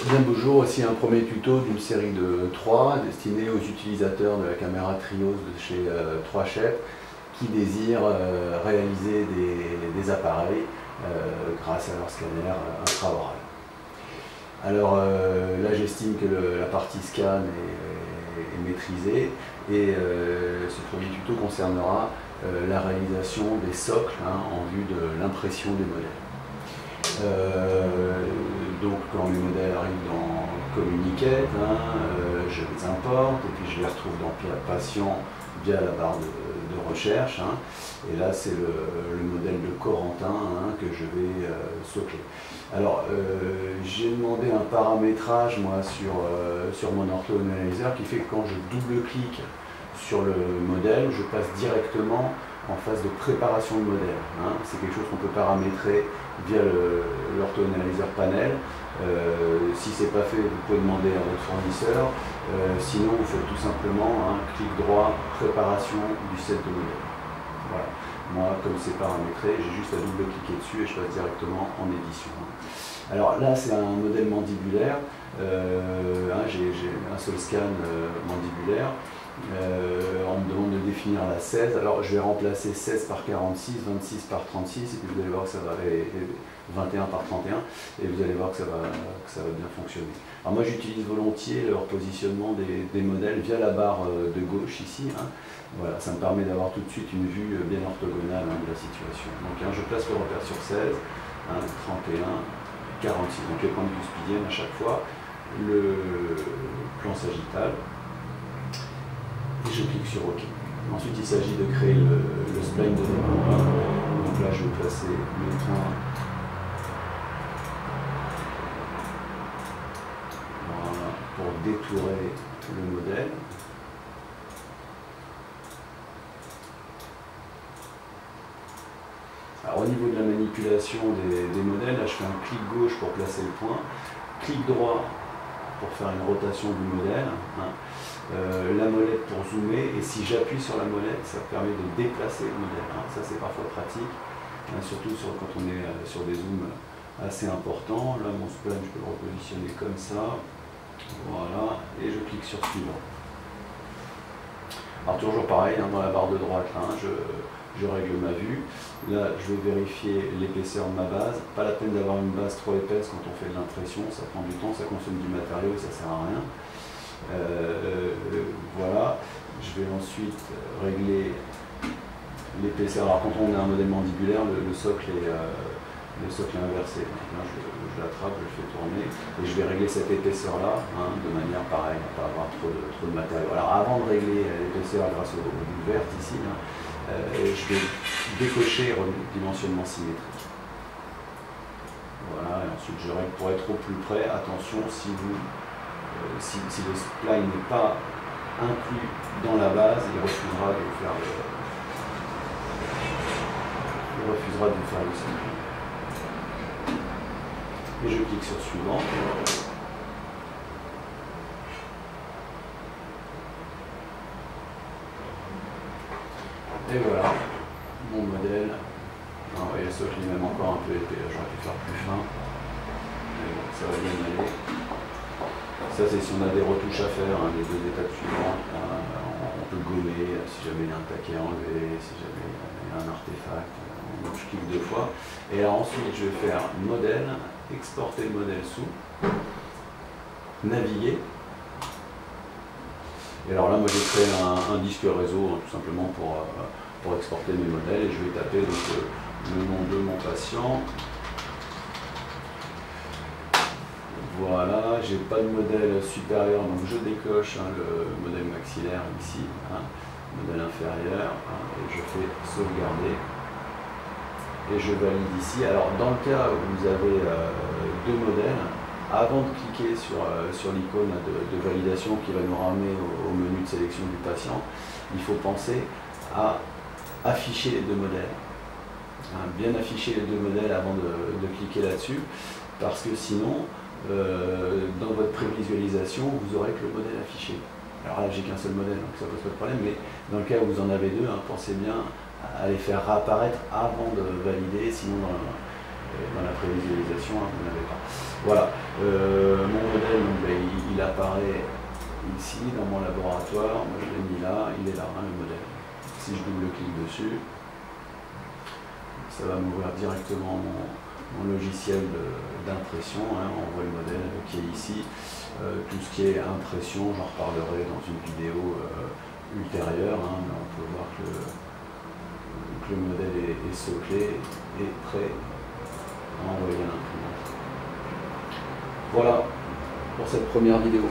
Bien bonjour, voici un premier tuto d'une série de 3 destiné aux utilisateurs de la caméra Trios de chez 3Chef qui désirent réaliser des appareils grâce à leur scanner intraoral. Alors là j'estime que la partie scan est maîtrisée et ce premier tuto concernera la réalisation des socles en vue de l'impression des modèles. Donc quand les modèles arrivent dans Communiquette, je les importe et puis je les retrouve dans Patient via la barre de recherche. Et là c'est le modèle de Corentin que je vais socler. Alors j'ai demandé un paramétrage moi sur mon ortho-analyzer qui fait que quand je double-clique sur le modèle, je passe directement en phase de préparation de modèle. C'est quelque chose qu'on peut paramétrer via l'ortho-analyzer panel. Si ce n'est pas fait, vous pouvez demander à votre fournisseur. Sinon, vous faites tout simplement un clic droit, préparation du set de modèle. Voilà. Moi, comme c'est paramétré, j'ai juste à double-cliquer dessus et je passe directement en édition. Alors là, c'est un modèle mandibulaire. J'ai un seul scan mandibulaire. On me demande de définir la 16, alors je vais remplacer 16 par 46, 26 par 36 et puis vous allez voir que ça va, et 21 par 31 et vous allez voir que ça va bien fonctionner. Alors moi j'utilise volontiers le repositionnement des modèles via la barre de gauche ici. Voilà, ça me permet d'avoir tout de suite une vue bien orthogonale de la situation. Donc je place le repère sur 16, 31, 46, donc les points de cuspidienne à chaque fois, le plan sagittal. Et je clique sur OK. Ensuite, il s'agit de créer le spline de dépôt. Donc là, je vais placer le point voilà, pour détourer le modèle. Alors, au niveau de la manipulation des modèles, là, je fais un clic gauche pour placer le point, clic droit pour faire une rotation du modèle. La molette pour zoomer, et si j'appuie sur la molette, ça permet de déplacer le modèle. Ça c'est parfois pratique, surtout quand on est sur des zooms assez importants. Là mon spline, je peux le repositionner comme ça, voilà, et je clique sur suivant. Alors toujours pareil, dans la barre de droite, je règle ma vue. Là je vais vérifier l'épaisseur de ma base, pas la peine d'avoir une base trop épaisse quand on fait de l'impression, ça prend du temps, ça consomme du matériau et ça sert à rien. Voilà, je vais ensuite régler l'épaisseur. Alors quand on a un modèle mandibulaire, le socle est inversé. Donc là, je l'attrape, je le fais tourner et je vais régler cette épaisseur là de manière pareille, à ne pas avoir trop de matériau. Alors avant de régler l'épaisseur grâce aux boules vertes ici, je vais décocher dimensionnement symétrique. Voilà, et ensuite je règle pour être au plus près. Attention, si le spline n'est pas inclus dans la base, il refusera de faire le spline. Et je clique sur suivant. Et voilà, mon modèle. Vous voyez, le socle est même encore un peu épais, j'aurais pu faire plus fin. Mais bon, ça va bien aller. Ça c'est si on a des retouches à faire, les deux étapes suivantes. On peut gommer si jamais il y a un taquet à enlever, si jamais il y a un artefact. Donc je clique 2 fois. Et alors ensuite je vais faire modèle, exporter le modèle sous, naviguer. Et alors là moi j'ai créé un disque réseau tout simplement pour exporter mes modèles et je vais taper donc, le nom de mon patient. Voilà, j'ai pas de modèle supérieur, donc je décoche le modèle maxillaire ici, modèle inférieur, et je fais sauvegarder. Et je valide ici. Alors dans le cas où vous avez 2 modèles, avant de cliquer sur l'icône de validation qui va nous ramener au menu de sélection du patient, il faut penser à afficher les 2 modèles. Bien afficher les 2 modèles avant de cliquer là-dessus, parce que sinon, dans votre prévisualisation, vous aurez que le modèle affiché. Alors là, j'ai qu'un seul modèle, donc ça pose pas de problème, mais dans le cas où vous en avez 2, pensez bien à les faire réapparaître avant de valider, sinon dans la prévisualisation, vous n'avez pas. Voilà, mon modèle, donc, ben, il apparaît ici dans mon laboratoire. Moi je l'ai mis là, il est là, hein, le modèle. Si je double-clique dessus, ça va m'ouvrir directement mon logiciel d'impression, hein. On voit le modèle qui est ici. Tout ce qui est impression, j'en reparlerai dans une vidéo ultérieure, hein, mais on peut voir que le modèle est sauté et prêt à envoyer à l'imprimante. Voilà pour cette première vidéo.